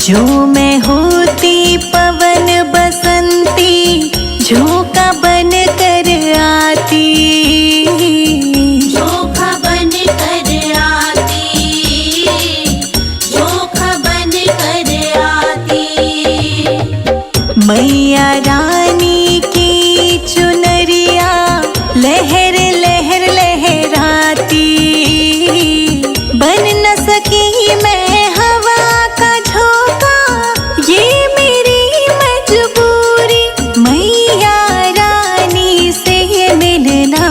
जो मैं होती पवन बसंती, झोंका बन कर आती, झोंका बन कर आती, झोंका बन कर आती। मैया रानी की चुनरिया लहर लहर लहराती, बन न सकी मैं हवा का झोंका, ये मेरी मजबूरी। मैया रानी से मिलना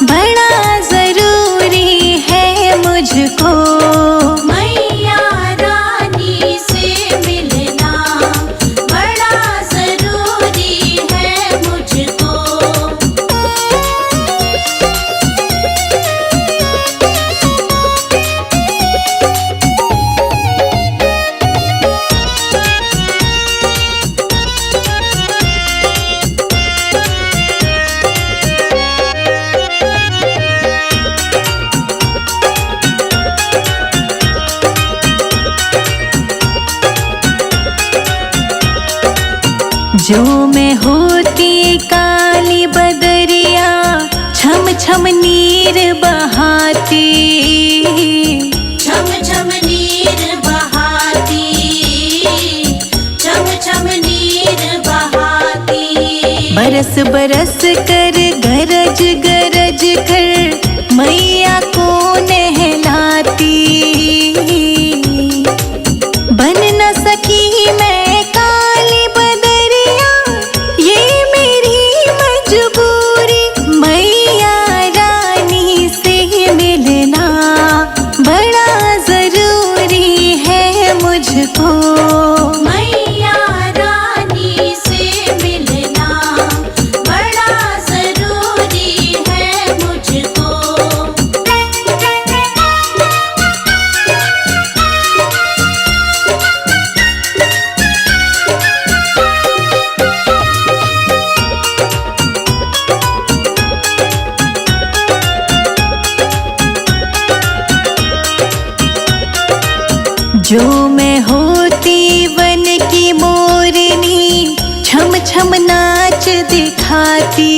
बड़ा जरूरी है मुझको, मैया रानी से मिलना बड़ा जरूरी है मुझको। जो मैं होती काली बदरिया, छम छम नीर बहाती, छम छम नीर बहाती, छम छम नीर बहाती। बरस बरस कर गरज गरज कर मैया को नहलाती, बन न सकी मैं काली बदरिया, ये मेरी मजबूरी। मैया रानी से मिलना बड़ा जरूरी है मुझको, मैया रानी से मिलना बड़ा जरूरी है मुझको। जो मैं होती वन की मोरनी, छम छम नाच दिखाती,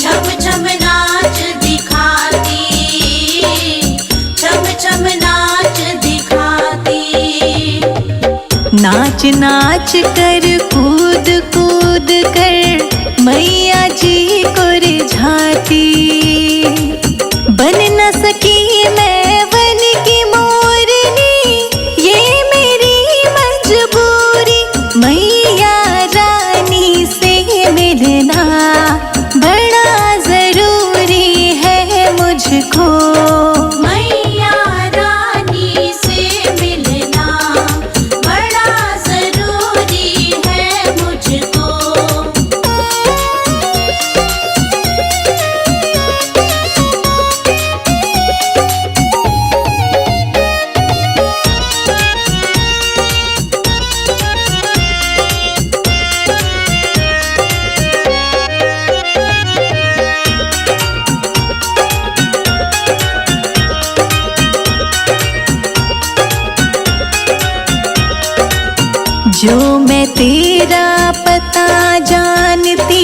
छम छम नाच दिखाती, छम छम नाच दिखाती। नाच नाच कर कूद कूद कर मैया जी को रिझाती, बन न सकी मैं वन की मोरनी, ये मेरी मजबूरी। मैया रानी से मिलना बड़ा जरूरी है मुझको, मैया रानी से मिलना बड़ा जरूरी है मुझको। जो मैं तेरा पता जानती,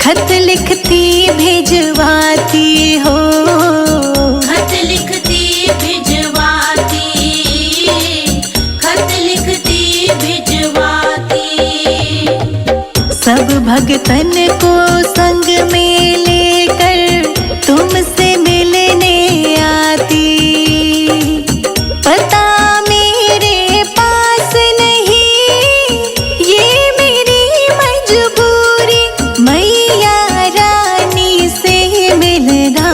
खत लिखती भिजवाती हो, खत लिखती भिजवाती, खत लिखती भिजवाती। सब भगतन को संग में लेकर तुमसे मिलने आती, पता मेरे पास नहीं, ये मेरी मजबूरी। मैया रानी से मिलना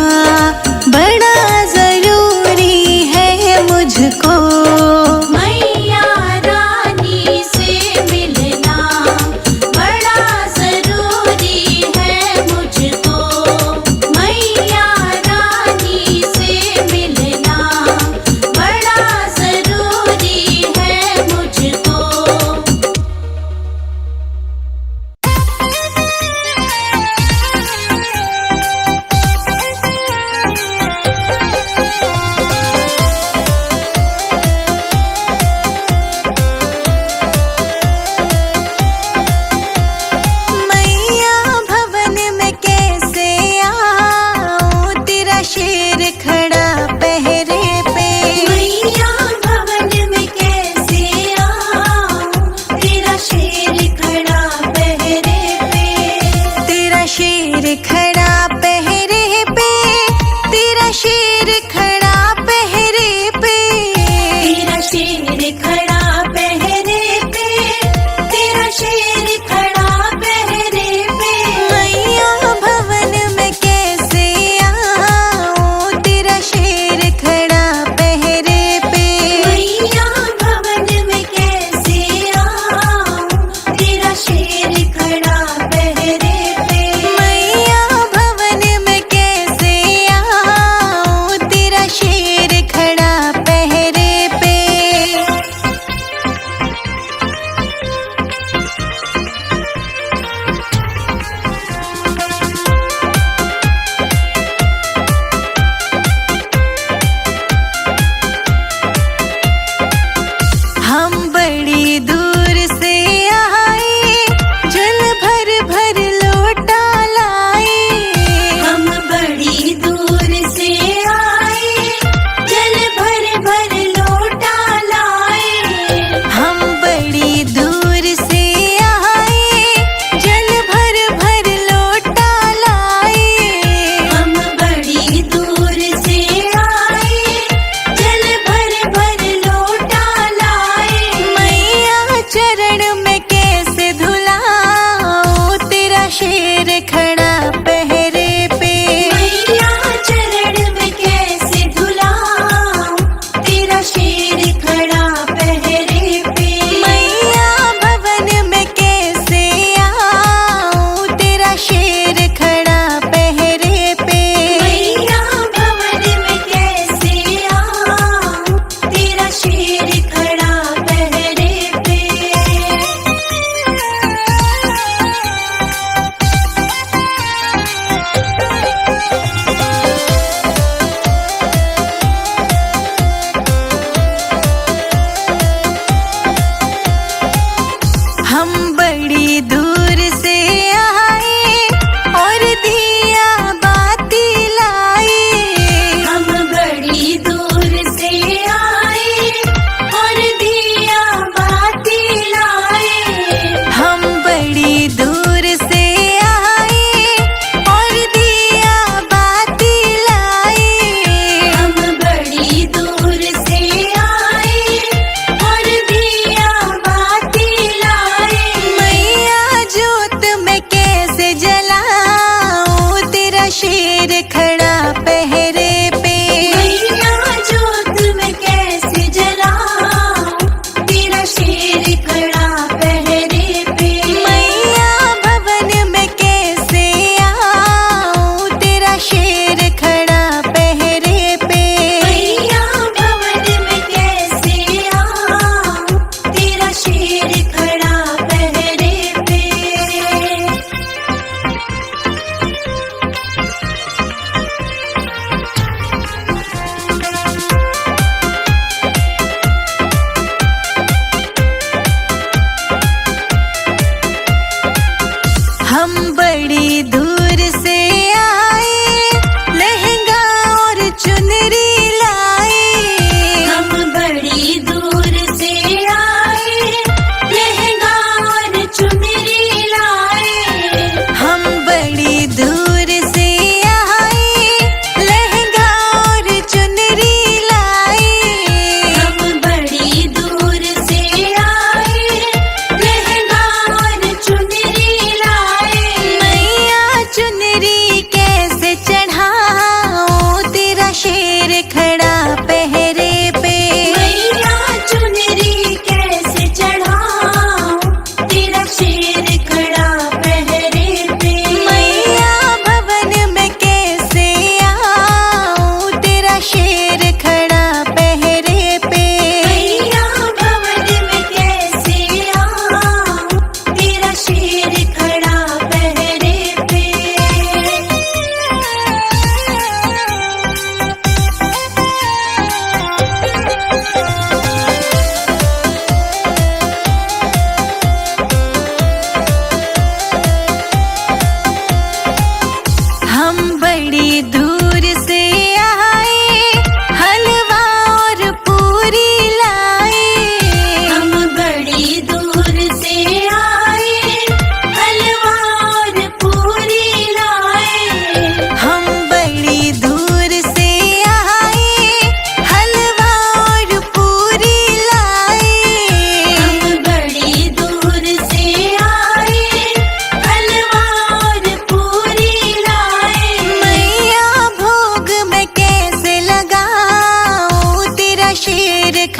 बड़ा जरूरी है मुझको, मैया रानी से मिलना बड़ा जरूरी है मुझको। मैया रानी से मिलना बड़ा जरूरी है मुझको।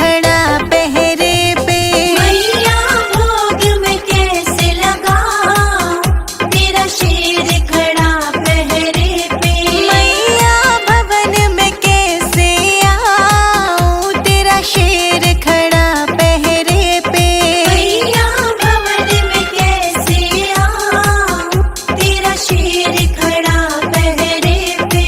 खड़ा पहरे पे। मैया भोग में कैसे लगा तेरा शेर खड़ा पहरे पे। मैया भवन में कैसे आऊं तेरा शेर खड़ा पहरे पे। मैया भवन में कैसे आऊं तेरा शेर खड़ा पहरे पे।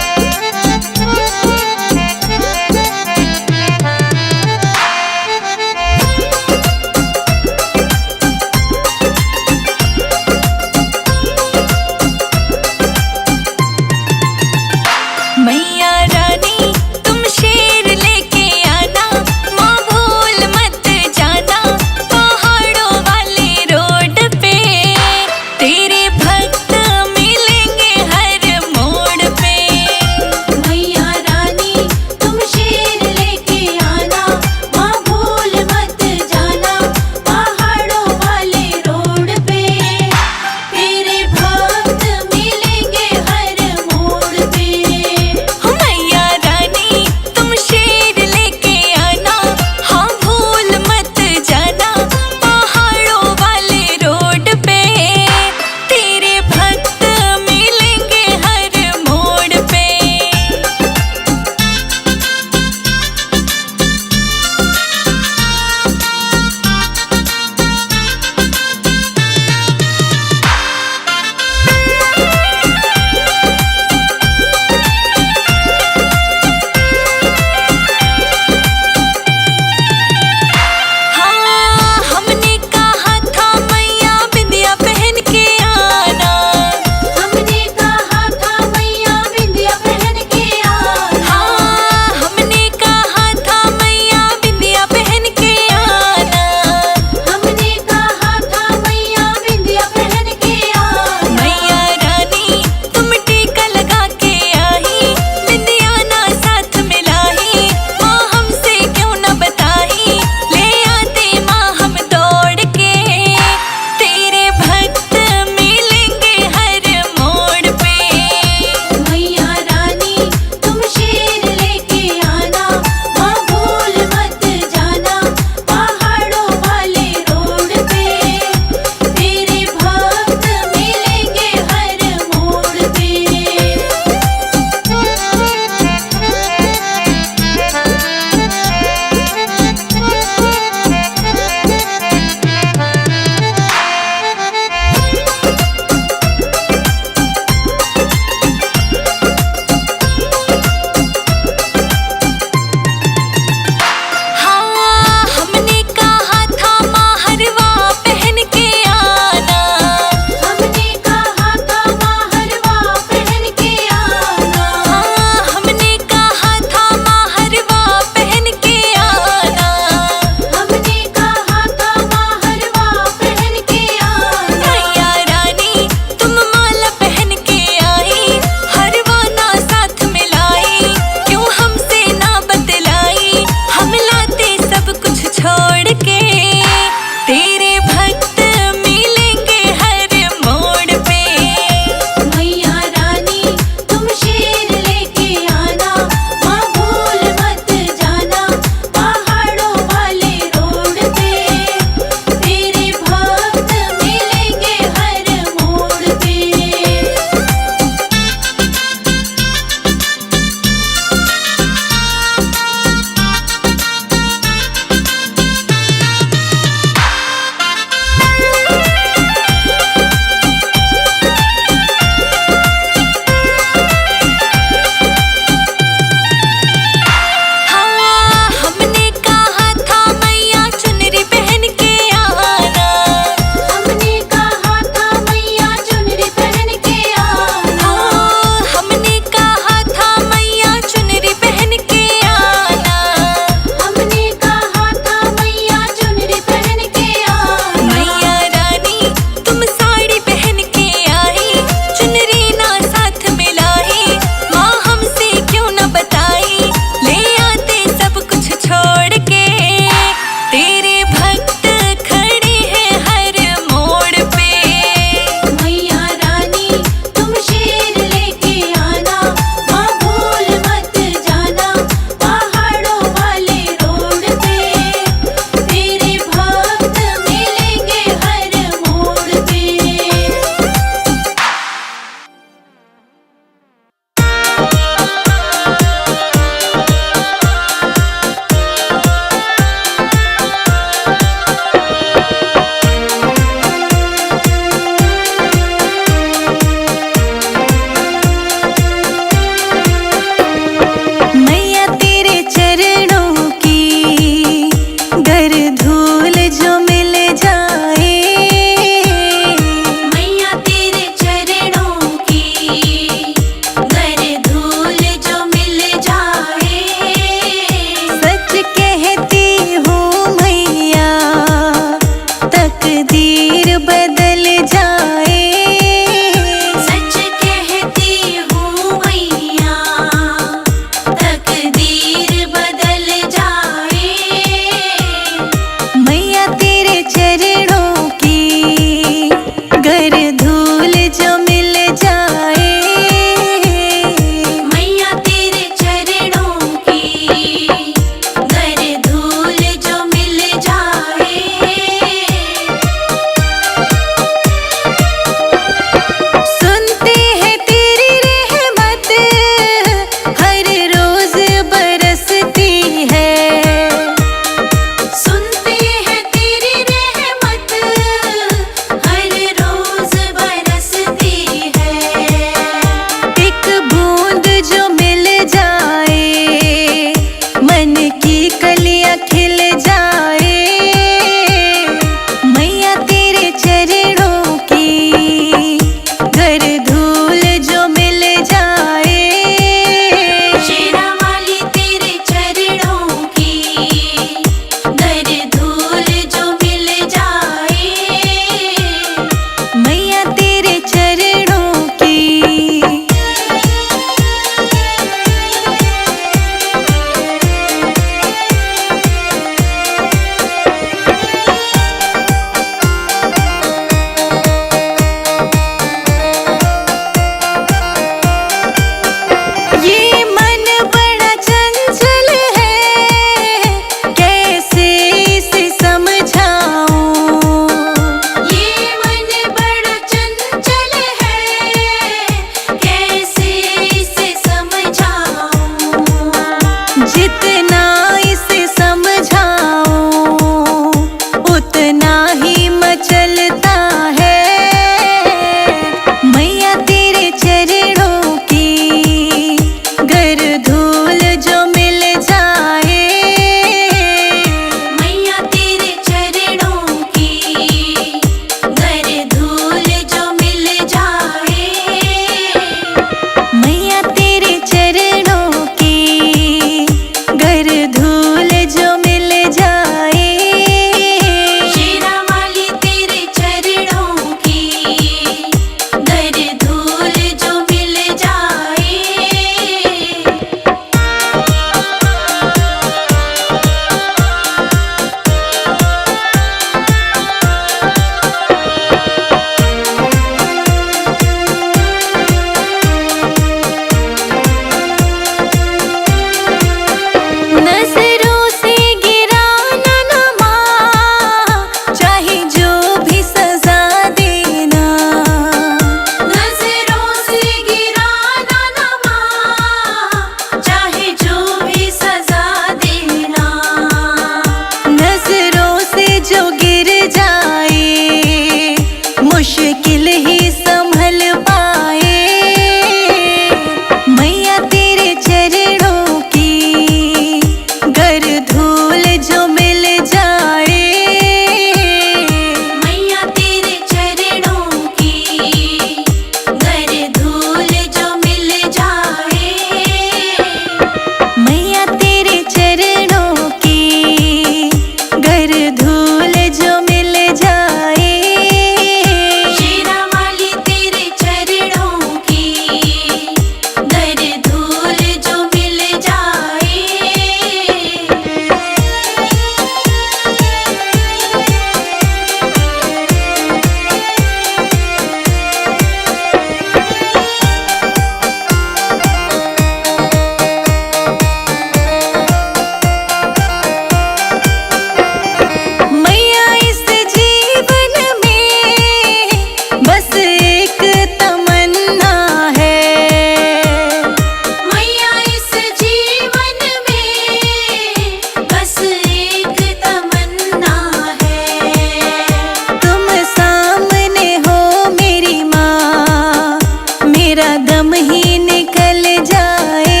गम ही निकल जाए।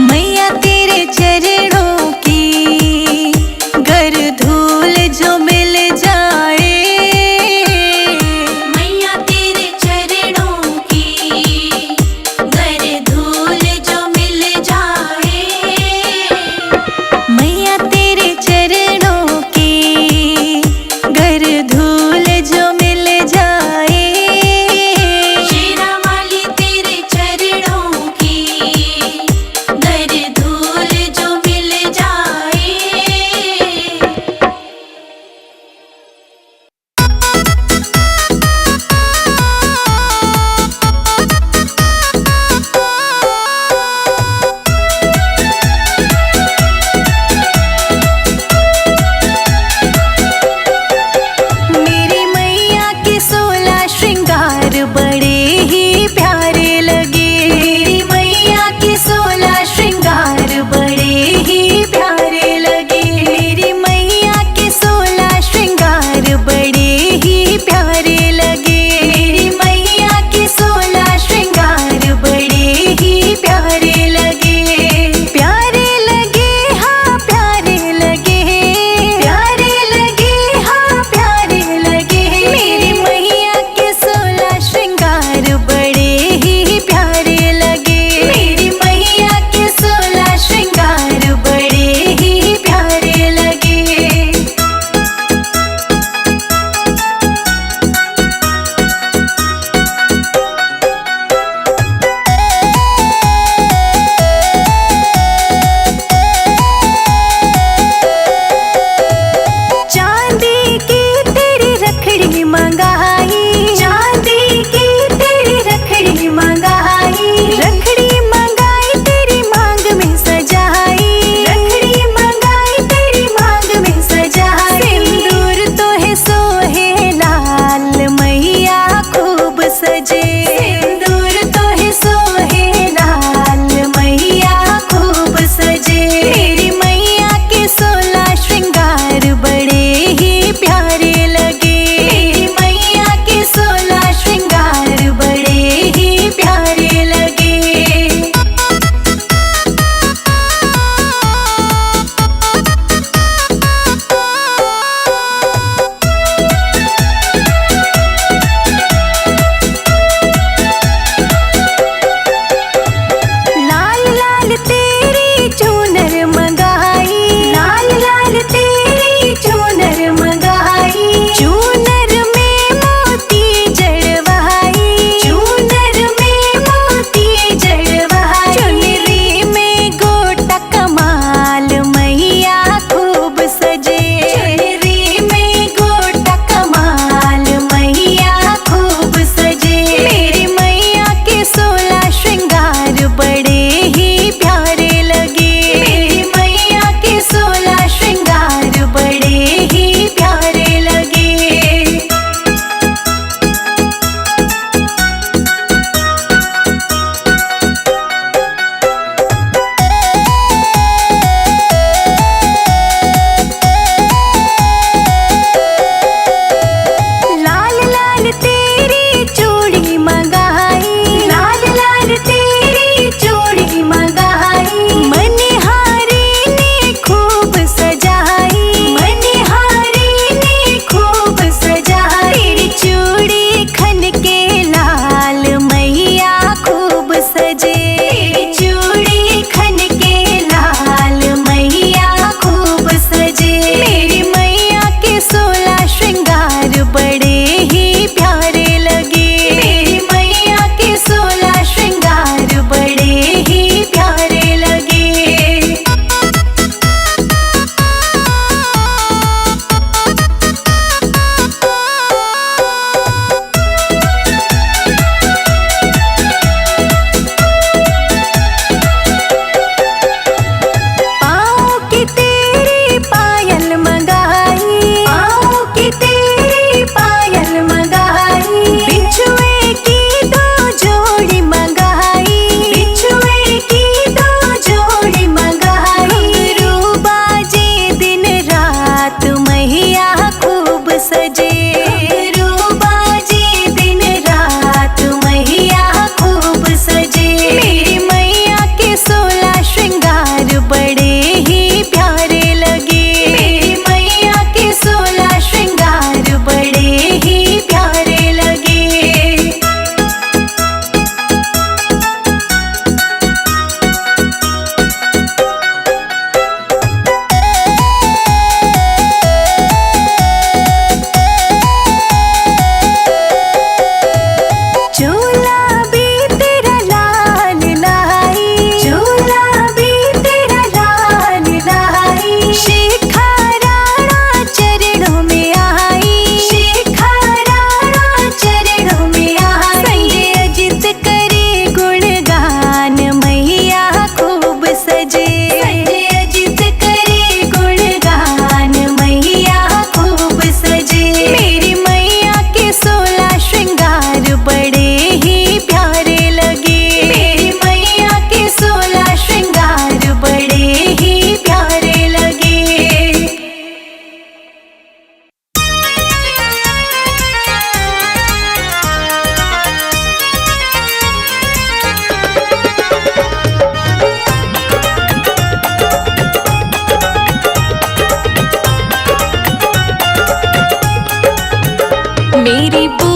मैया तेरे चरणों की गर धूल जो मिल जाए। मैया तेरे चरणों की गर धूल जो मिल जाए। मैया तेरे चरणों की गर धूल जो मिल जाए। शेरा वाली तेरे चरणों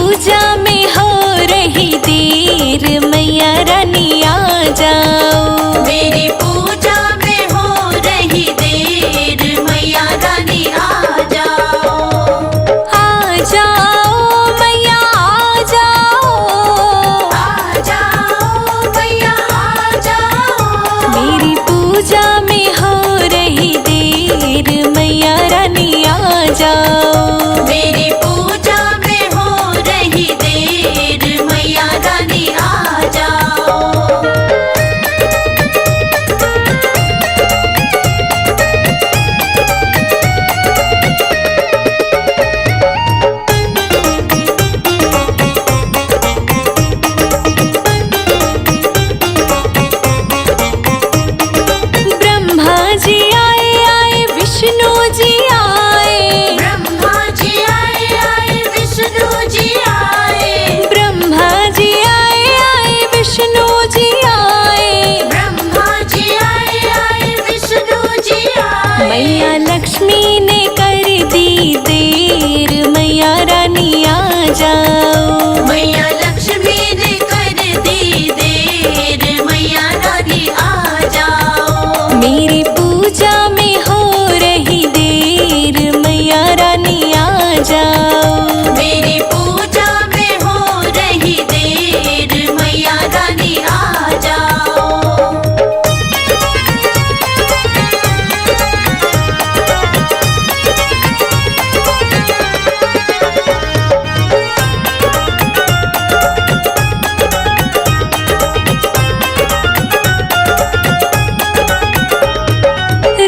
पूजा में हो रही देर, मैया रानी आ जाओ। मेरी पूजा में हो रही देर, मैया रानी आ जाओ। आ जाओ मैया आ जाओ, आ जाओ मैया आ जाओ। मेरी पूजा में हो रही देर, मैया रानी आ जाओ। मेरी पूजा में हो रही देर, मैया रानी आ जाओ। ब्रह्मा जी आए आए, विष्णु जी आए। ब्रह्मा जी आए आए, विष्णु जी आए। ब्रह्मा जी आए आए, विष्णु जी आए। ब्रह्मा जी आए आए, विष्णु जी आए। मैया लक्ष्मी ने कर दी देर, मैया रानी आ जाओ। मैया लक्ष्मी ने कर दी देर, मैया रानी आ जाओ। मेरी पूजा में हो रही देर, मैया रानी आ जाओ। मेरी पूजा में हो रही देर, मैया रानी आ जाओ।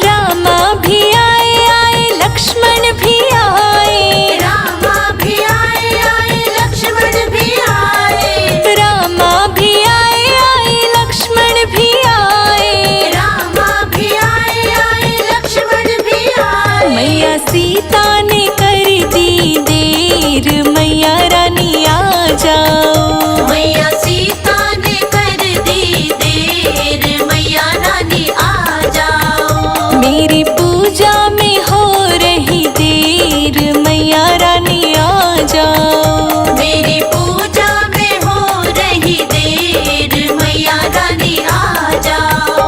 रामा भी आए आए, लक्ष्मण भी आए। रामा भी आए आए, लक्ष्मण भी आए। रामा भी आए आए, लक्ष्मण भी आए। रामा भी आए आए, लक्ष्मण भी आए। मैया सीता ने कर दी देर, मैया रानी आ जाओ। मैया सीता ने कर दी देर, मैया रानी आ जाओ। मेरी पूजा में हो रही देर, मैया रानी आ जाओ। मेरी पूजा में हो रही देर, मैया रानी आ जाओ।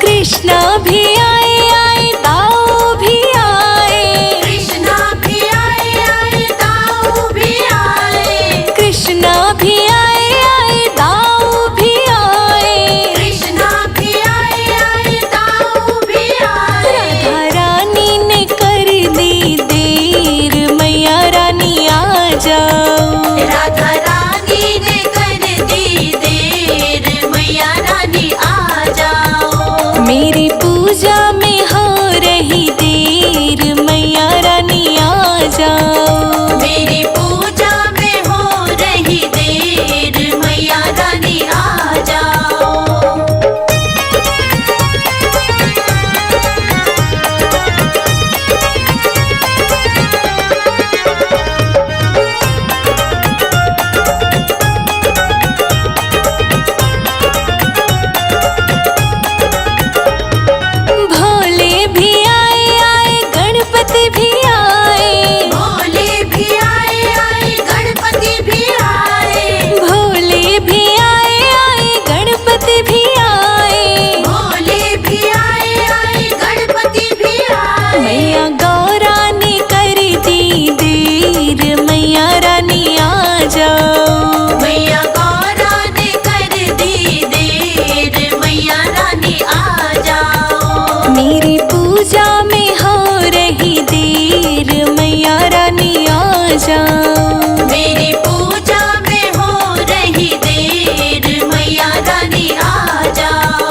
कृष्णा भी आए आए, दाऊ भी आए। कृष्णा भी आए आए, दाऊ भी आए। कृष्णा भी आए आए, दाऊ भी आए। कृष्णा भी आए आए, दाऊ भी आए। राधा रानी ने कर दी देर, मैया रानी आ जाओ। राधा रानी ने कर दी देर, मैया रानी आ जाओ। मेरी पूजा में हो रही देर, मैया रानी आ जाओ। मेरी पूजा में हो रही देर, मैया रानी आ जाओ। भोले भी आए आए, गणपति भी आए। भोले भी आए आए, गणपति भी आए। भोले भी आए आए, गणपति भी आए। भोले भी आए आए, गणपति भी आए। मैया गौरा ने कर दी देर, मैया रानी आ जाओ। मैया गौरा ने कर दी देर, मैया रानी आ जाओ। मेरी पूजा में हो रही देर, मैया रानी आ जाओ। मेरी पूजा में हो रही देर, मैया रानी आ जाओ।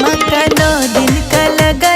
माँ का 9 दिन का लगा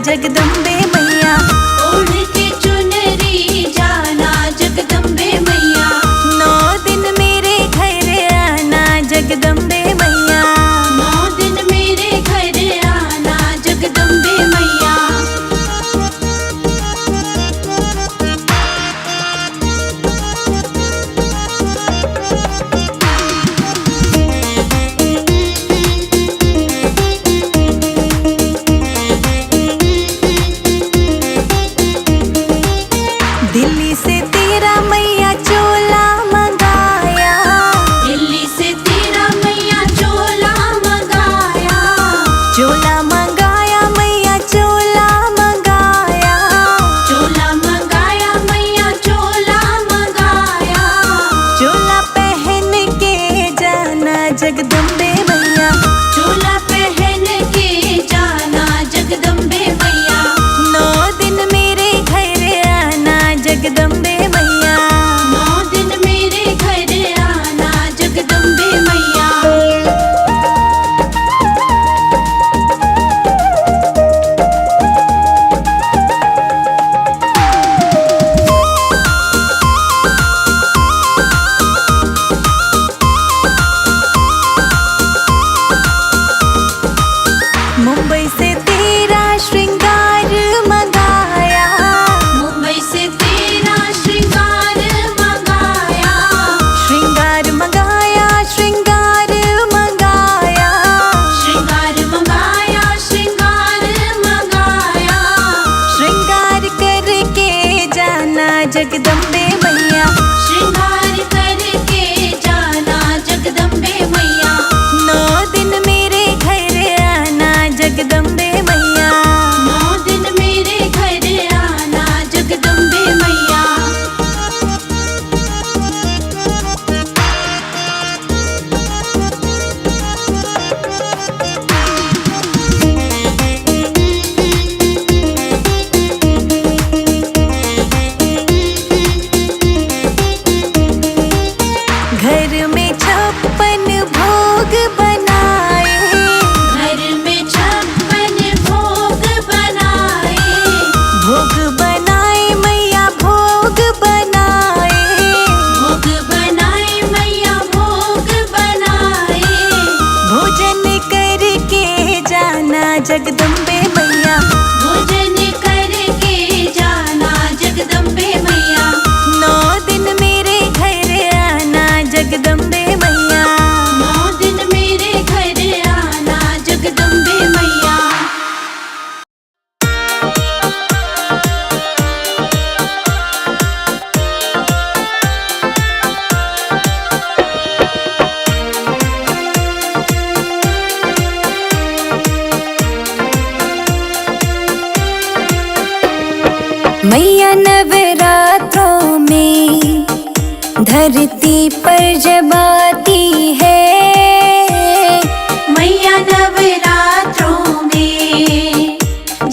जगदम्बे मैया। ओढ़ के चुनरी जाना जगदम्बे मैया। 9 दिन मेरे घर आना जगदम्बे मैया। 9 दिन मेरे घर आना जगदम्बे मैया। दिल्ली से तेरा मैया चोला मंगाया। दिल्ली से तेरा मैया चोला मंगाया। चोला मंगाया मैया चोला मंगाया। चोला मंगाया मैया चोला मंगाया। चोला पहन के जाना जगदम्बे मैया। चोला पहन के जाना जगदम्बे मैया। 9 दिन मेरे घर आना जगदम्बे मैया। 9 दिन मेरे घर आना जगदम्बे मैया। मुंबई से तेरा श्रृंगार मंगाया। मुंबई से तेरा श्रृंगार मंगाया। श्रृंगार मंगाया श्रृंगार मंगाया। श्रृंगार मंगाया श्रृंगार मंगाया। श्रृंगार करके जाना जगदम्बे मैया। श्रृंगार करके जाना जगदम्बे मैया। 9 दिन मेरे घर आना जगदम्बे मैया। 9 दिन मेरे घर आना जगदम्बे मैया। घर में 56 भोग बनाए। घर में 56 भोग बनाए। भोग बनाए मैया भोग बनाए। भोग बनाए मैया भोग बनाए। भोजन करके जाना जगदम्बे मैया। भोजन करके जाना जगदम्बे मैया। 9 दिन मेरे घर आना जगदम्बे मैया। 9 दिन मेरे घर आना जगदम्बे मैया। मैया नवरात्रों में धरती पर जब आती है। मैया नवरात्रों में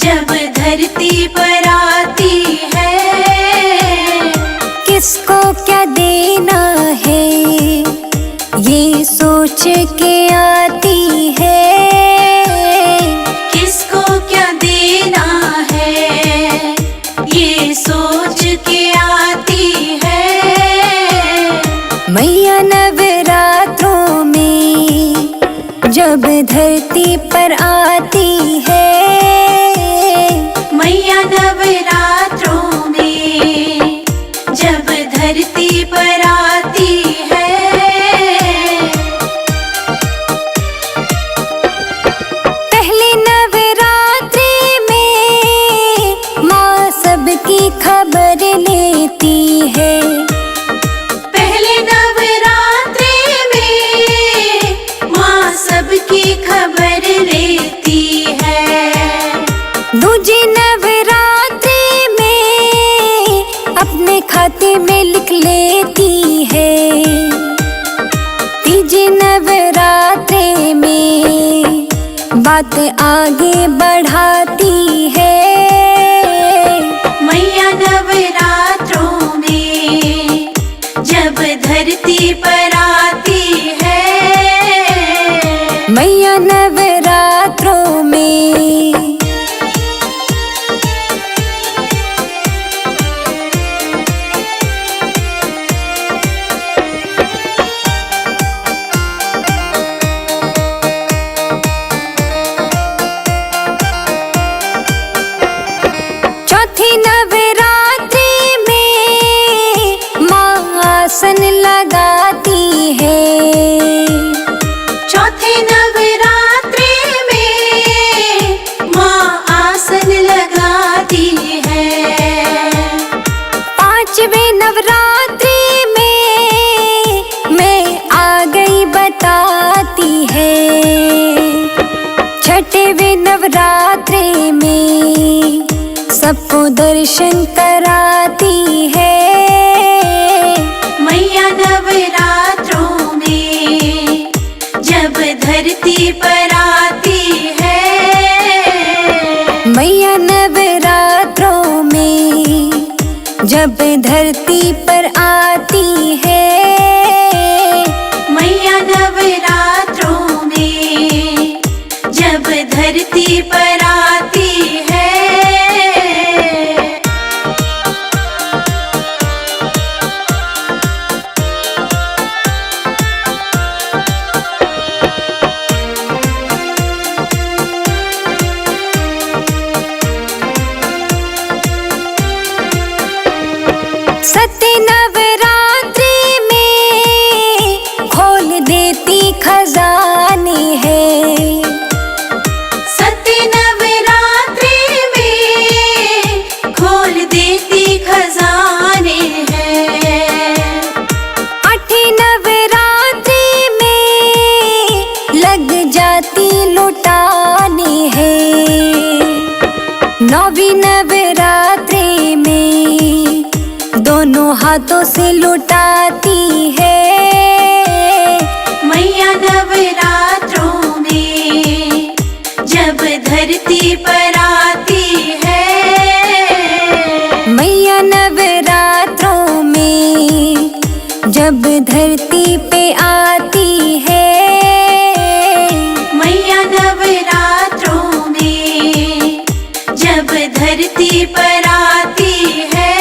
जब धरती पर आती है। किसको क्या देना है ये सोच के आती है। किसको क्या देना है ये सोच के आती है। मैया नवरात्रों में जब धरती पर आती है। मैया नवरात्रों में जब धरती पर आती है। पहले नवरात्रि में माँ सबकी खबर लेती है। पहले नवरात्रि में माँ सबकी खबर लेती है। दूजी नवरात्रि में अपने खाते में लिख लेती है। तीजी नवरात्रि में बात आगे बढ़ाती है। मैया नवरात्रों में जब धरती पर आती है। मैया नवरात्रों में सबको दर्शन कराती है। मैया नवरात्रों में जब धरती पर आती है। मैया नवरात्रों में जब धरती पर आती है। मैया नवरात्रों में जब धरती पर आती है। सत्य नवरात्रि में खोल देती खजाने हैं। सत्य नवरात्रि में खोल देती खजाने हैं। आठ नवरात्रि में लग जाती लुटाने हैं। नौवीं नवरात्रि में दोनों हाथों से लुटाती है। मैया नवरात्रों में जब धरती पर आती है। मैया नवरात्रों में जब धरती पे आती है। मैया नवरात्रों में जब धरती पर आती है।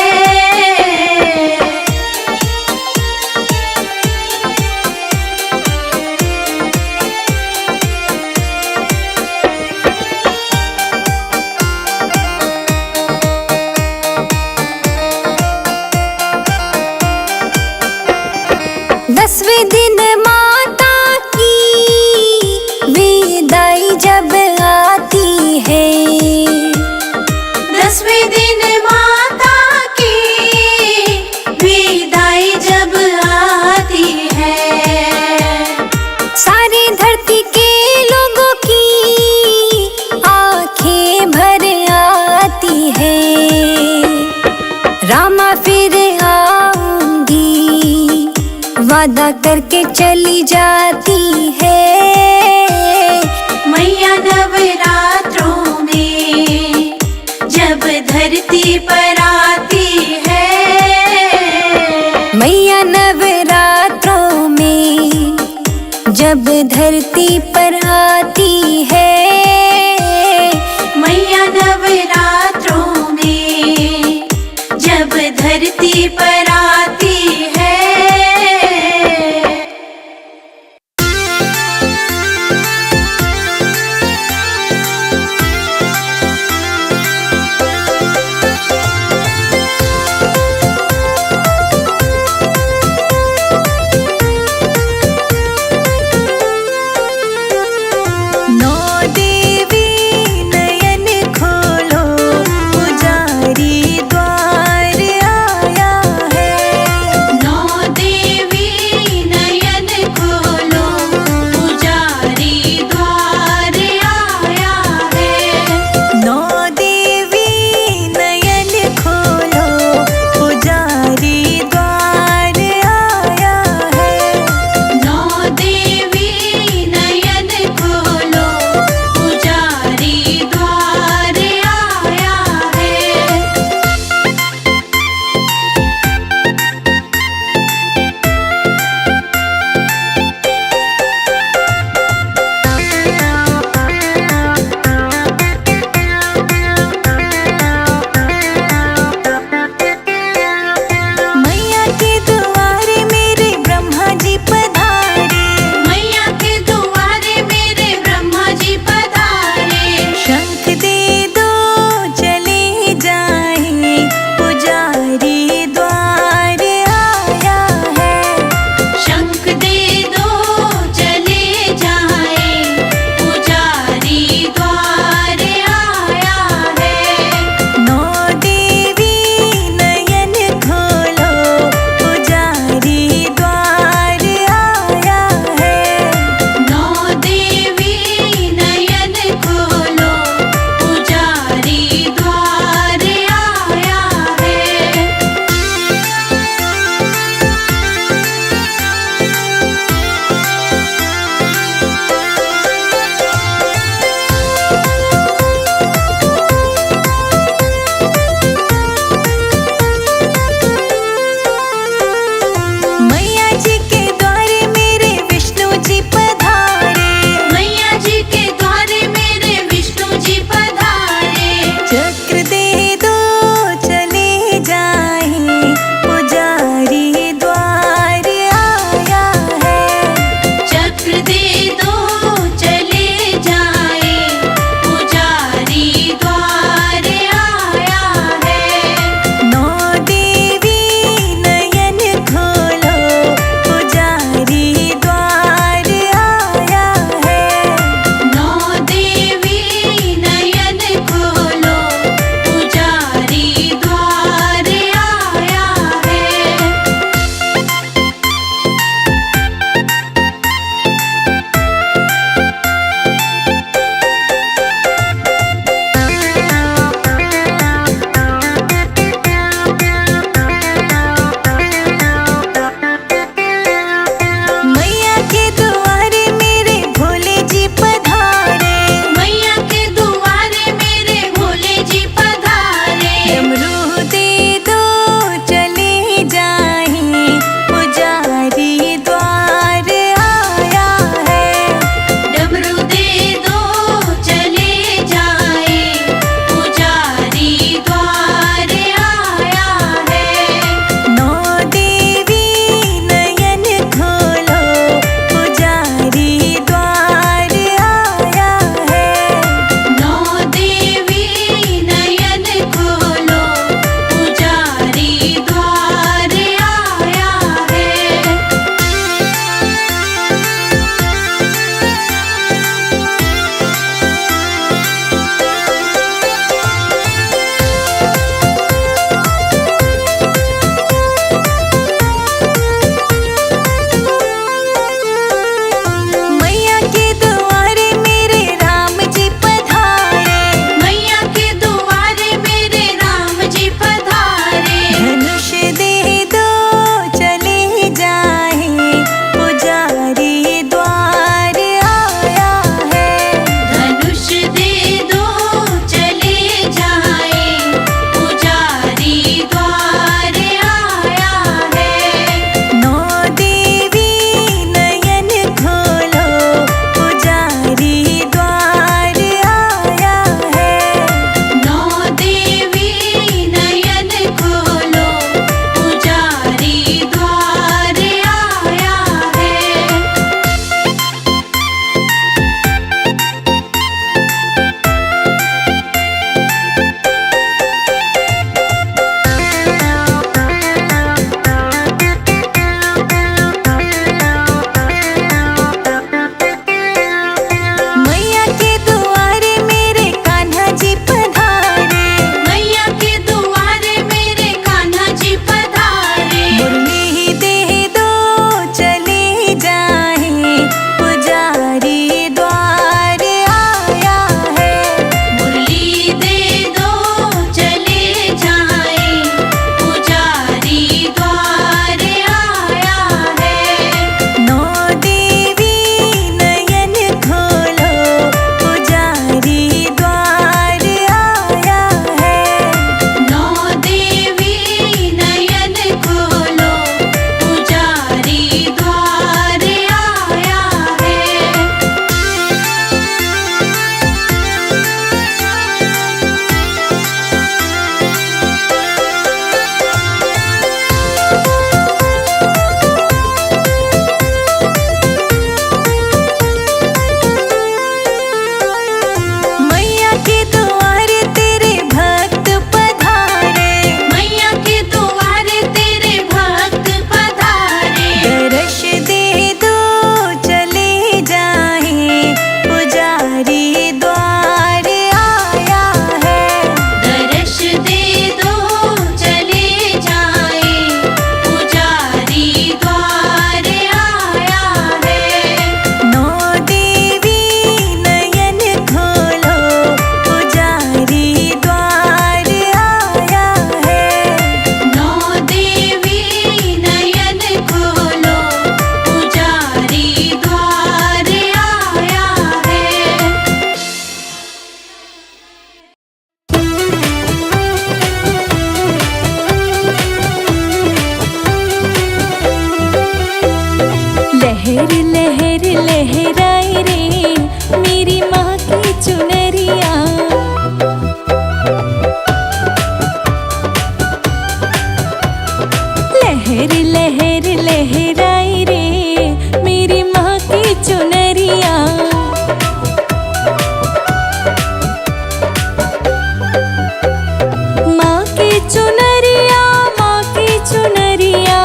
दसवें दिन माता की विदाई जब आती है। दसवें दिन माता की विदाई जब आती है। सारी धरती के लोगों की आंखें भर आती है। रामा फिर आऊंगी वादा करके चली जाती है। मैया नवरात्रों में जब धरती पर आती है। मैया नवरात्रों में जब धरती पर आती है। मैया नवरात्रों में जब धरती पर आती है। चुनरिया, माँ की चुनरिया।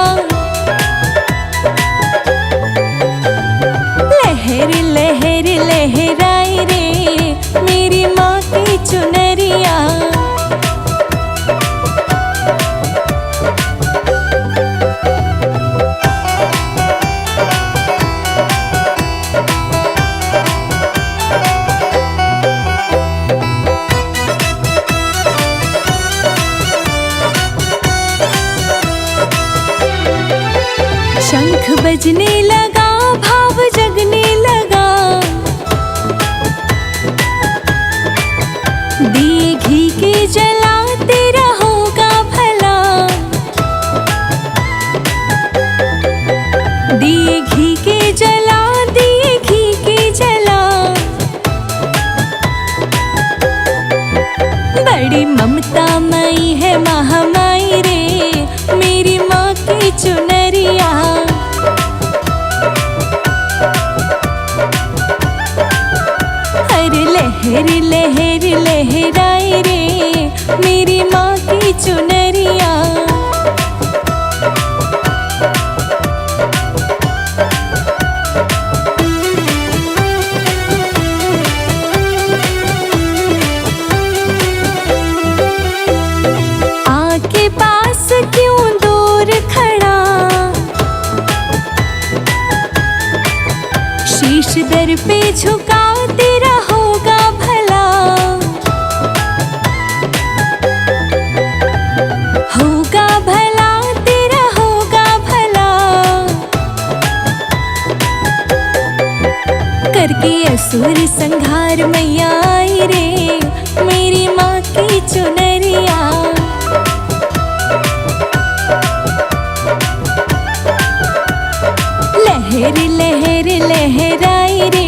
लहर लहर लहराए रे मेरी माँ की चुनरिया। शंख बजने लगा, भाव जगने लगा। दिए घी के जलाते रहोगा भला। दिए घी के जला, दिए घी के जला। बड़ी ममता मई है महामाई रे मेरी माँ की चुनरिया। हर लहर लहर लहराए रे मेरी माँ की चुनरिया। आके पास क्यों दूर खड़ा, शीश दर पे झुकाते रहोगा भला। होगा भला तेरा होगा भला। करके असुर संहार मैया आई रे मेरी माँ की चुनरिया। लहर लहर लहराए रे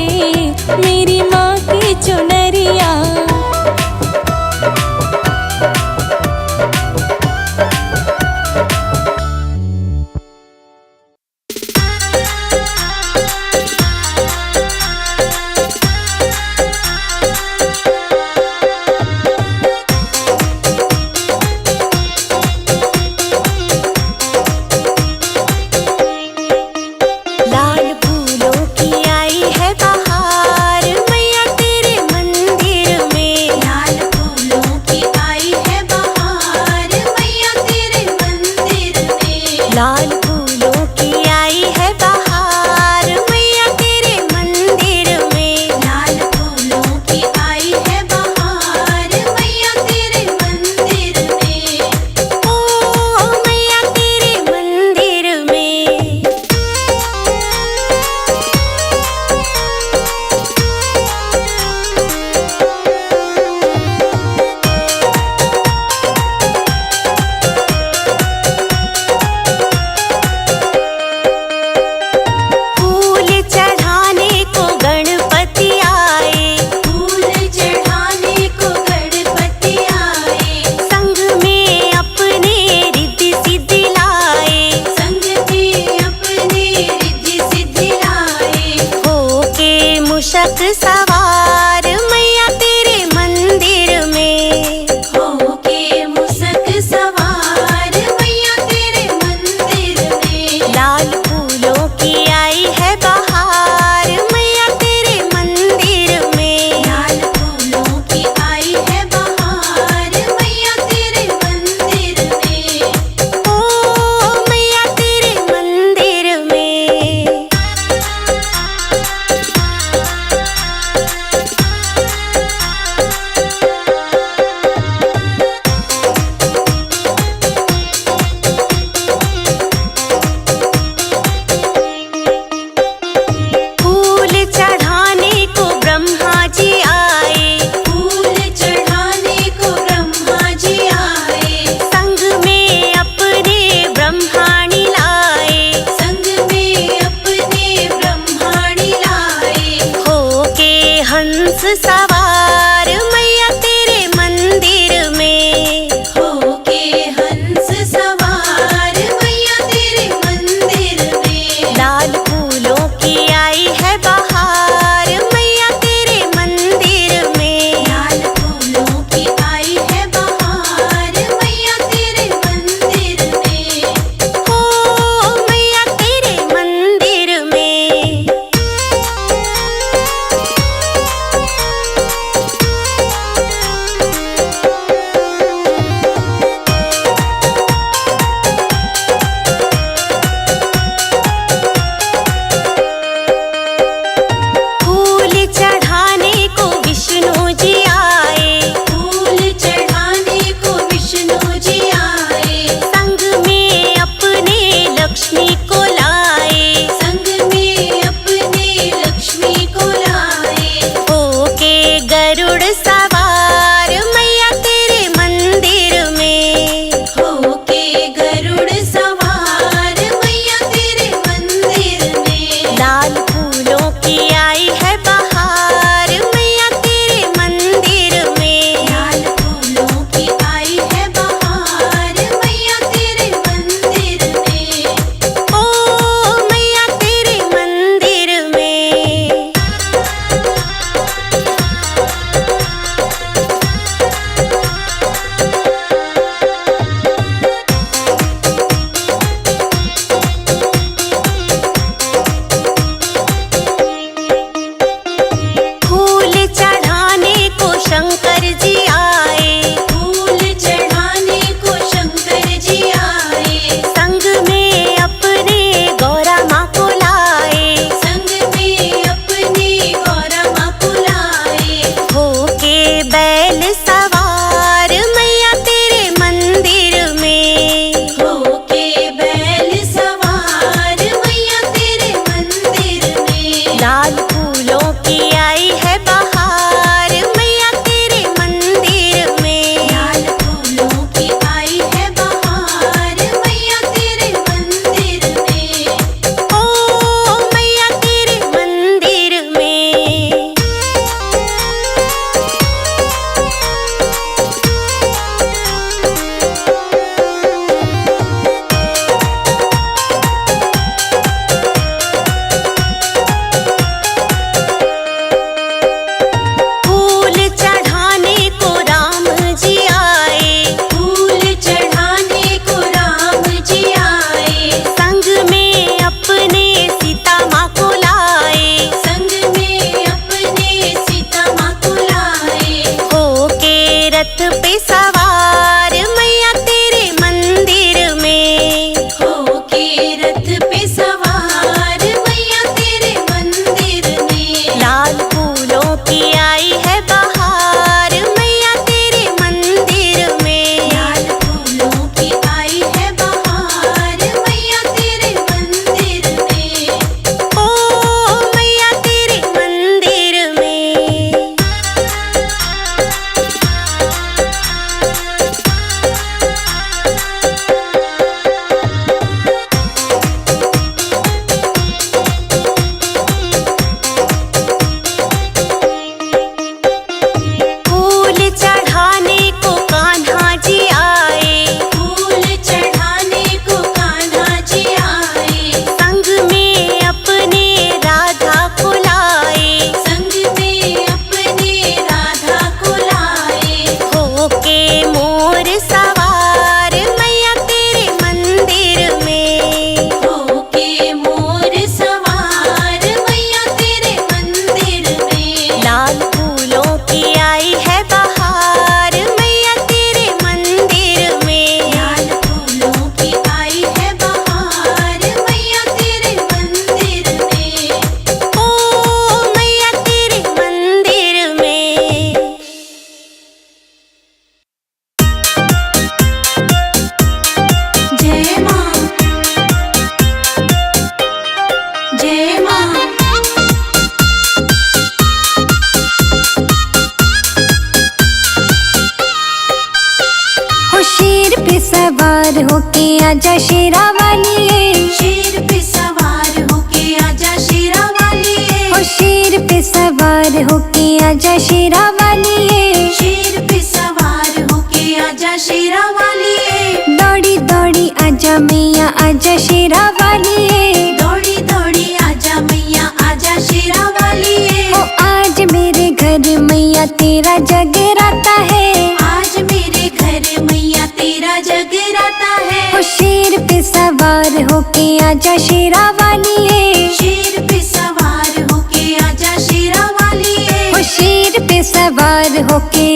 सवार होके आजा शेरा वाली, शेर पे सवार होके आजा शेरा वाली, ओ शेर पे सवार होके आजा शेरा वाली, शेर पे सवार होके आजा शेरा वाली, दौड़ी दौड़ी आजा मैया आजा शेरा वाली, दौड़ी दौड़ी आजा मैया आजा शेरा वाली, ओ आज मेरे घर मैया तेरा जगराता है, आज मेरे घर मैया तेरा जगराता है, ओ शेर पे सवार होके आजा शेरा वाली, शेर पे सवार होके आजा शेरा वाली, ओ शेर पे सवार होके।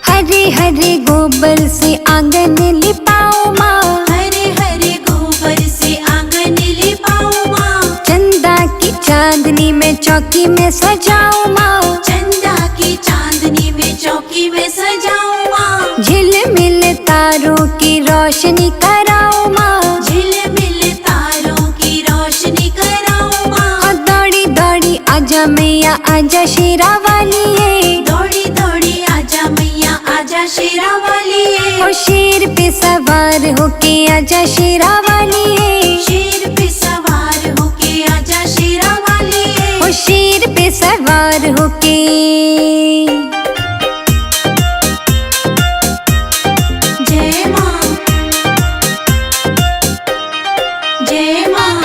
हरे हरे गोबर से आंगन लिपाओ माँ, हरे हरे गोबर से आंगन लिपाओ माँ, चंदा की चांदनी में चौकी में सजाओ माँ, चंदा की चांदनी में चौकी में सजाओ माँ, झिलमिल तारों की रोशनी कराओ माँ, झिलमिल तारों की रोशनी कराओ माँ, और दौड़ी दौड़ी आजा मैया आजा शेरा वाली, दौड़ी दौड़ी आजा मैया आजा शेरा वाली, ओ शेर पे सवार होके आजा शेरा वाली, शेर पे सवार होके आजा शेरा वाली, ओ शेर पे सवार होके। जय माँ, जय माँ,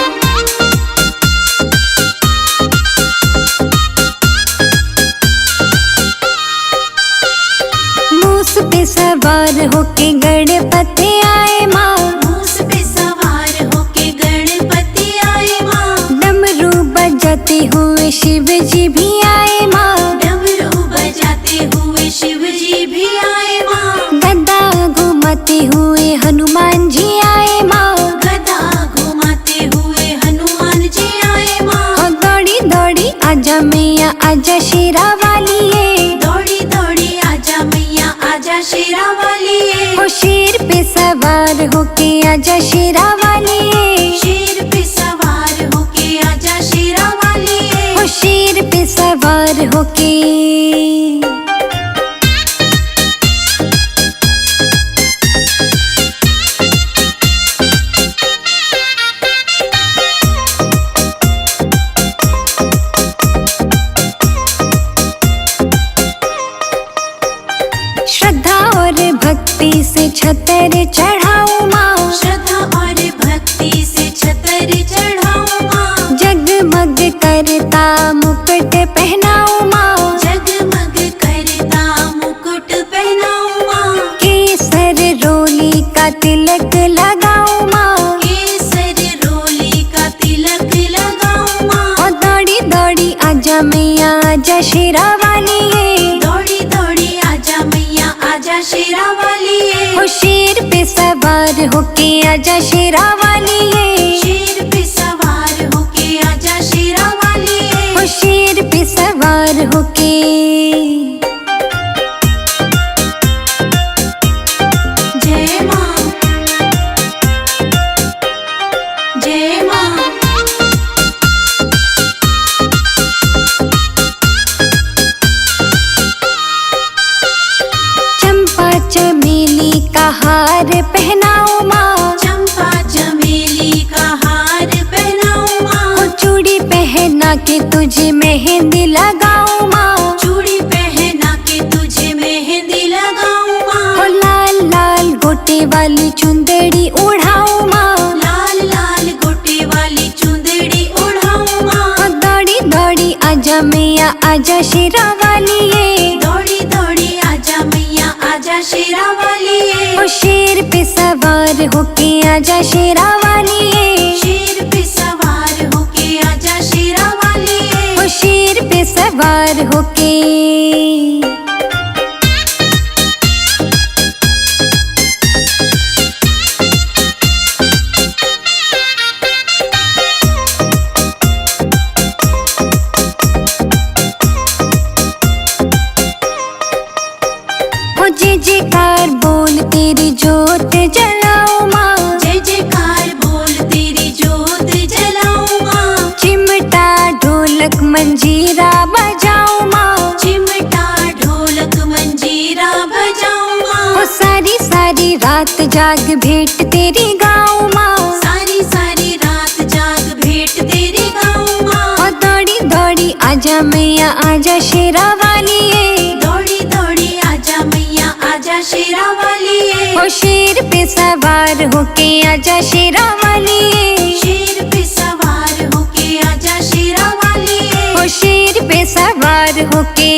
मूस पे सवार होके गणपति आए माँ, मूस पे सवार होके गणपति आए माँ, डमरू बजाते हुए शिव जी भी आए माँ, डमरू बजाते हुए शिव जी भी आए माँ, गदा घुमाते हुए हनुमान जी आए माँ, गदा घुमाते हुए हनुमान जी आए माँ, और दौड़ी दौड़ी आजा मैया आजा शेरा वाली, दौड़ी दौड़ी आजा मैया आजा शेरा वाली, ओ शेर पे सवार होके आजा शेरा वाली, शेर पे सवार होके आजा शेरा वाली, ओ शेर पे सवार होके। श्रद्धा और भक्ति से छतर चढ़ाओ माँ, श्रद्धा और भक्ति से छतर चढ़ाओ माँ, जगमग करता मुकुट पहनाओ माँ, जगमग करता मुकुट पहनाओ माँ, केसर रोली का तिलक लगाओ माँ, केसर रोली का तिलक लगाओ माँ, और दौड़ी दौड़ी आजा मैया आजा शेरा वाली, दौड़ी दौड़ी आजा मैया आजा शेरा वाली, ओ शेर पे सवार होके आजा शेरा वाली, शेर पे सवार होके आजा शेरा वाली, ओ शेर पे सवार होके। जय माँ, जय माँ, चंपा चमेली का हार पहनाओ माँ, चंपा चमेली का हार पहनाओ ओ माँ, चूड़ी पहना के तुझे मेहंदी लगाओ माँ, चूड़ी पहना के तुझे मेहंदी लगाओ ओ माँ, लाल लाल गोटे वाली चुंदड़ी उड़ाओ माँ, लाल लाल गोटे वाली चुंदड़ी उड़ाओ माँ, ओ दौड़ी दौड़ी आजा मैया आजा शेरा वाली, दौड़ी दौड़ी आजा मैया आजा शेरा वाली, ओ शेर पे सवार होके आजा शेरा वाली, शेर पे सवार होके आजा शेरा वाली, ओ शेर पे सवार होके। हो जय जयकार बोल तेरी जोत जलाओ माँ, जय जयकार बोल तेरी जोत जलाऊं माँ। चिमटा ढोलक मंजीरा बजाओ माँ, चिमटा ढोलक मंजीरा बजाऊं माँ। हो सारी सारी रात जाग भेंट तेरी गाओ माँ, सारी सारी रात जाग भेंट तेरी गाऊं माँ। हो दौड़ी दौड़ी आजा मैया आजा शेरा वाली, दौड़ी दौड़ी आजा मैया आजा शेरा वाली। हो शेर पे सवार होके आजा शेरा वाली, शेर पे सवार होके आजा शेरा वाली। हो शेर पे सवार होके।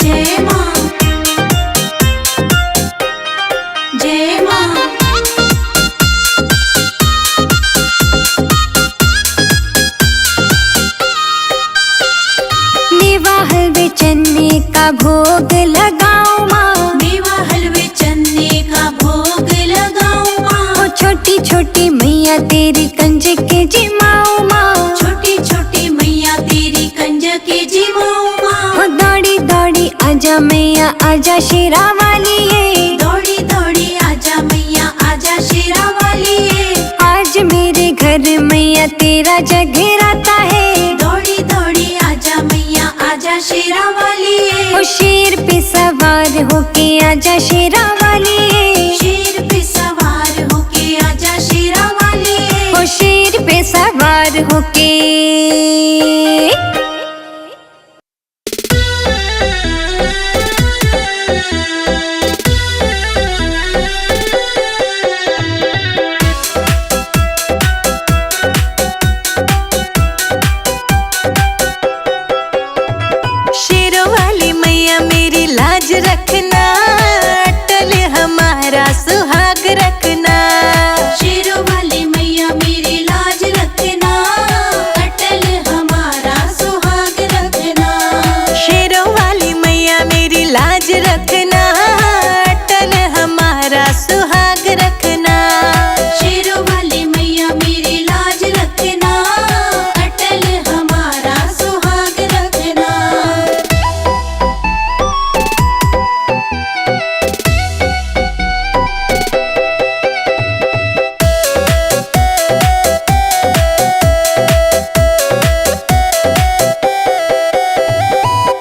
जय माँ जय माँ। मेवा हलवे चन्ने का भोग लगाओ माँ, मेवा हलवे चन्ने का भोग लगाऊं माँ। हो छोटी छोटी मैया तेरी कंज के जिमाओ माँ, छोटी छोटी मैया तेरी कंज के जिमाऊं माँ। हो दौड़ी दौड़ी आजा मैया आजा शेरा वाली, दौड़ी दौड़ी आजा मैया आजा शेरा वाली। आज मेरे घर मैया तेरा जगराता है, दौड़ी दौड़ी आजा मैया आजा शेरा वाली। हो शेर पे सवार होके आजा शेरा वाली, शेर पे सवार होके आजा शेरा वाली। हो शेर पे सवार होके। शेरों वाली मैया मेरी लाज रखना, अटल हमारा सुहाग रखना, शेरों वाली मैया मेरी लाज रखना, अटल हमारा सुहाग रखना। शेरों वाली मैया मेरी लाज रखना, अटल हमारा सुहाग रखना, शेरों वाली मैया मेरी लाज रखना, अटल हमारा सुहाग रखना।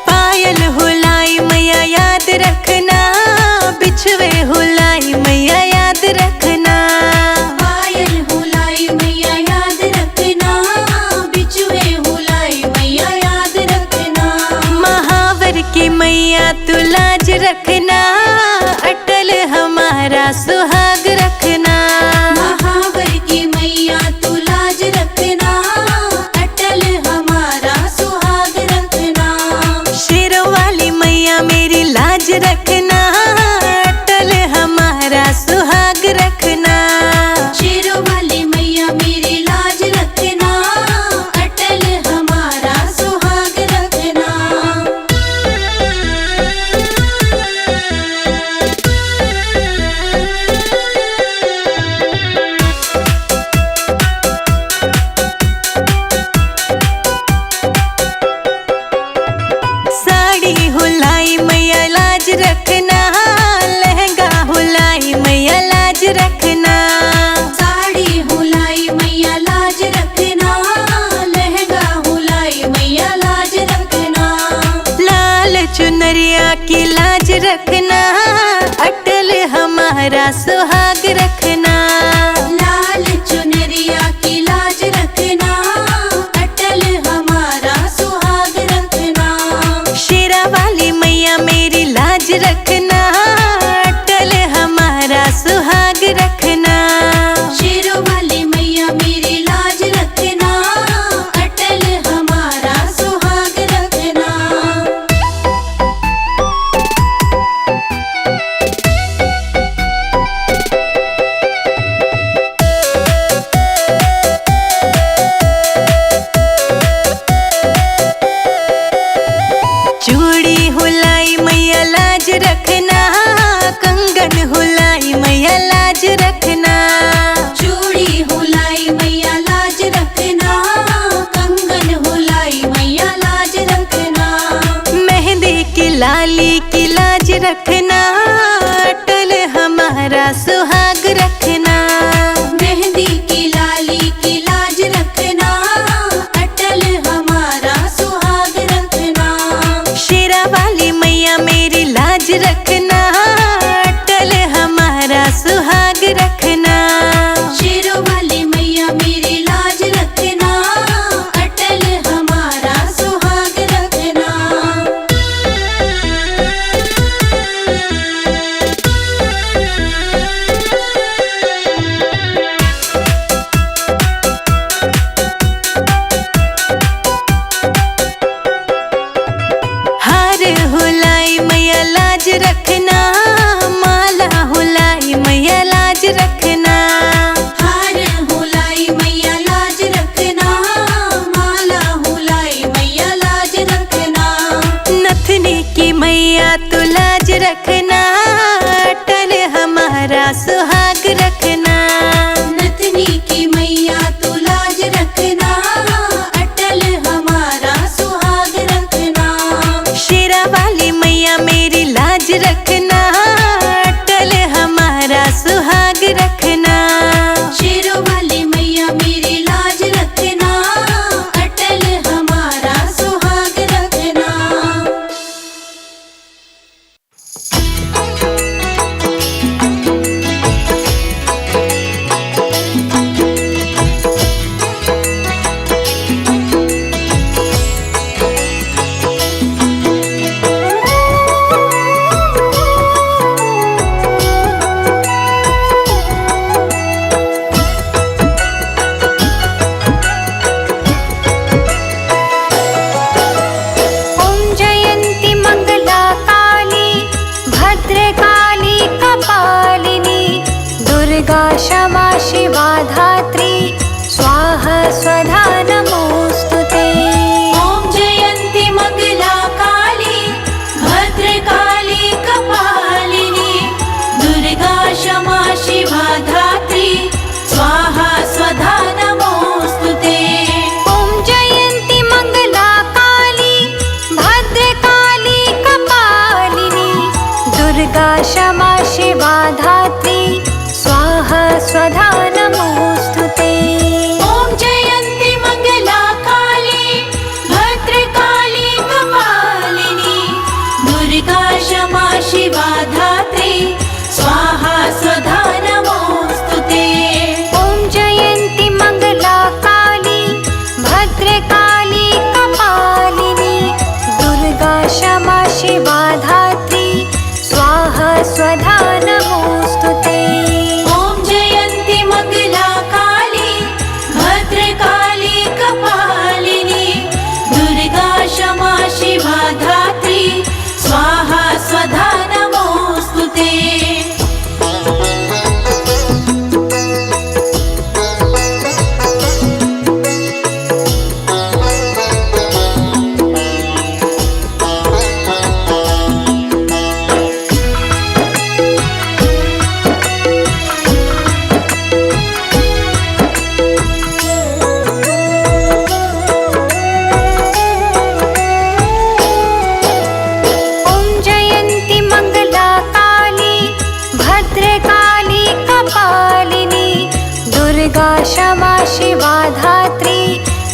पायल हुलाई मैया याद रखना, बिछुए हुलाई मैया याद रखना, पायल हुलाई मैया याद रखना, बिछुए हुलाई मैया याद रखना। महावर की मैया तू लाज रखना, अटल हमारा सुहाग रखना, महावर की मैया तू लाज रखना, अटल हमारा सुहाग रखना। शेरों वाली मैया मेरी लाज रखना, अटल हमारा सुहाग रखना, शेरों वाली मैया मेरी लाज रखना, अटल हमारा सुहाग रखना। साड़ी हुलाई मैया लाज रखना, लहंगा हुलाई मैया लाज रखना, साड़ी हुलाई मैया लाज रखना, लहंगा हुलाई मैया लाज रखना। लाल चुनरिया की लाज रखना, अटल हमारा सुहाग रखना, लाल चुनरिया की लाज रखना, अटल हमारा सुहाग रखना। शेरा वाली मैया मेरी लाज रखना, अटल हमारा सुहाग रखना, शेरों वाली मैया मेरी लाज रखना, अटल हमारा सुहाग रखना। चूड़ी हुलाई मैया लाज रखना, कंगन हुलाई मैया लाज रखना, चूड़ी हुलाई मैया लाज रखना, कंगन हुलाई मैया लाज रखना। रखना, अटल हमारा सुहाग रखना। मेहंदी की लाली की लाज रखना, अटल हमारा सुहाग रखना। शेरा वाली मैया मेरी लाज रखना, अटल हमारा सुहाग रखना। शेरों वाली मैया मेरी लाज रखना, अटल हमारा सुहाग रखना। हार हुलाई मैया लाज रखना, माला हुलाई मैया लाज रखना। हार हुलाई मैया लाज रखना, माला हुलाई मैया लाज रखना। नथनी की मैया तू लाज रखना, अटल हमारा सुहाग रखना। नथनी की मैया तू लाज रखना, अटल हमारा सुहाग रखना। शेरा वाली मैया मेरी लाज रखना, अटल हमारा सुहाग रखना। शेरों वाली मैया मेरी लाज रखना, अटल हमारा सुहाग रखना। ॐ जयन्ती मङ्गला काली भद्रकाली कपालिनी, दुर्गा क्षमा शिवा धात्री, स्वाहा स्वधा नमोऽस्तुते। ॐ जयन्ती मङ्गला काली भद्रकाली कपालिनी, दुर्गा क्षमा शिवा धात्री, स्वाहा स्वधा नमोऽस्तुते। ॐ जयन्ती मङ्गला काली भद्रकाली कपालिनी, दुर्गा क्षमा शिवा धात्री, स्वाहा स्वधा नमोऽस्तुते। ॐ जयन्ती मङ्गला काली भद्रकाली कपालिनी, दुर्गा क्षमा शिवा धात्री, स्वाहा स्वधा नमोऽस्तुते। ॐ जयन्ती मङ्गला काली भद्रकाली कपालिनी, दुर्गा क्षमा शिवा धात्री, स्वाहा स्वधा नमोऽस्तुते। ॐ जयन्ती मङ्गला काली भद्रकाली कपालिनी, दुर्गा क्षमा शिवा धात्री, स्वाहा स्वधा नमोऽस्तुते। ॐ जयन्ती मङ्गला काली भद्रकाली कपालिनी, दुर्गा क्षमा शिवा धात्री,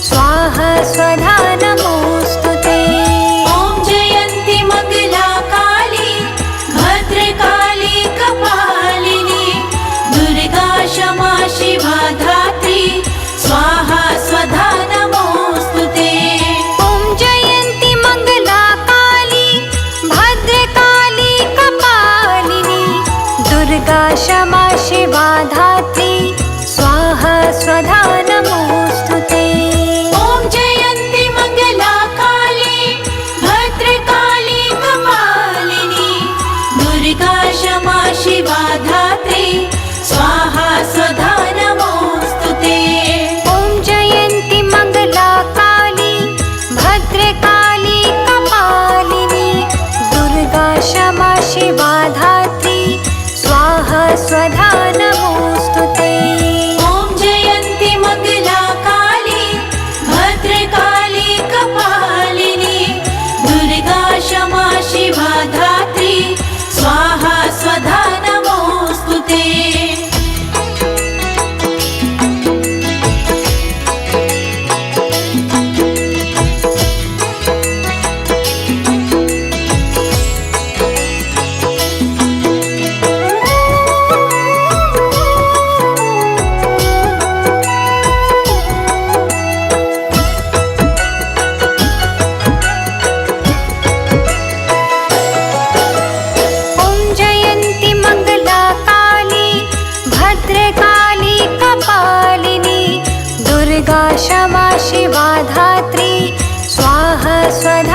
स्वाहा स्वधा नमोऽस्तुते। ॐ जयन्ती मङ्गला काली भद्रकाली कपालिनी, दुर्गा क्षमा शिवा धात्री, स्वाहा स्वधा नमोऽस्तुते। ॐ जयन्ती मङ्गला काली भद्रकाली कपालिनी, दुर्गा क्षमा शिवा धात्री, स्वाहा स्वधा नमोऽस्तुते। ॐ जयन्ती मङ्गला काली भद्रकाली कपालिनी, दुर्गा क्षमा शिवा धात्री, स्वाहा स्वधा नमोऽस्तुते। ॐ जयन्ती मङ्गला काली भद्रकाली कपालिनी, दुर्गा क्षमा शिवा धात्री, स्वाहा स्वधा नमोऽस्तुते। स्वर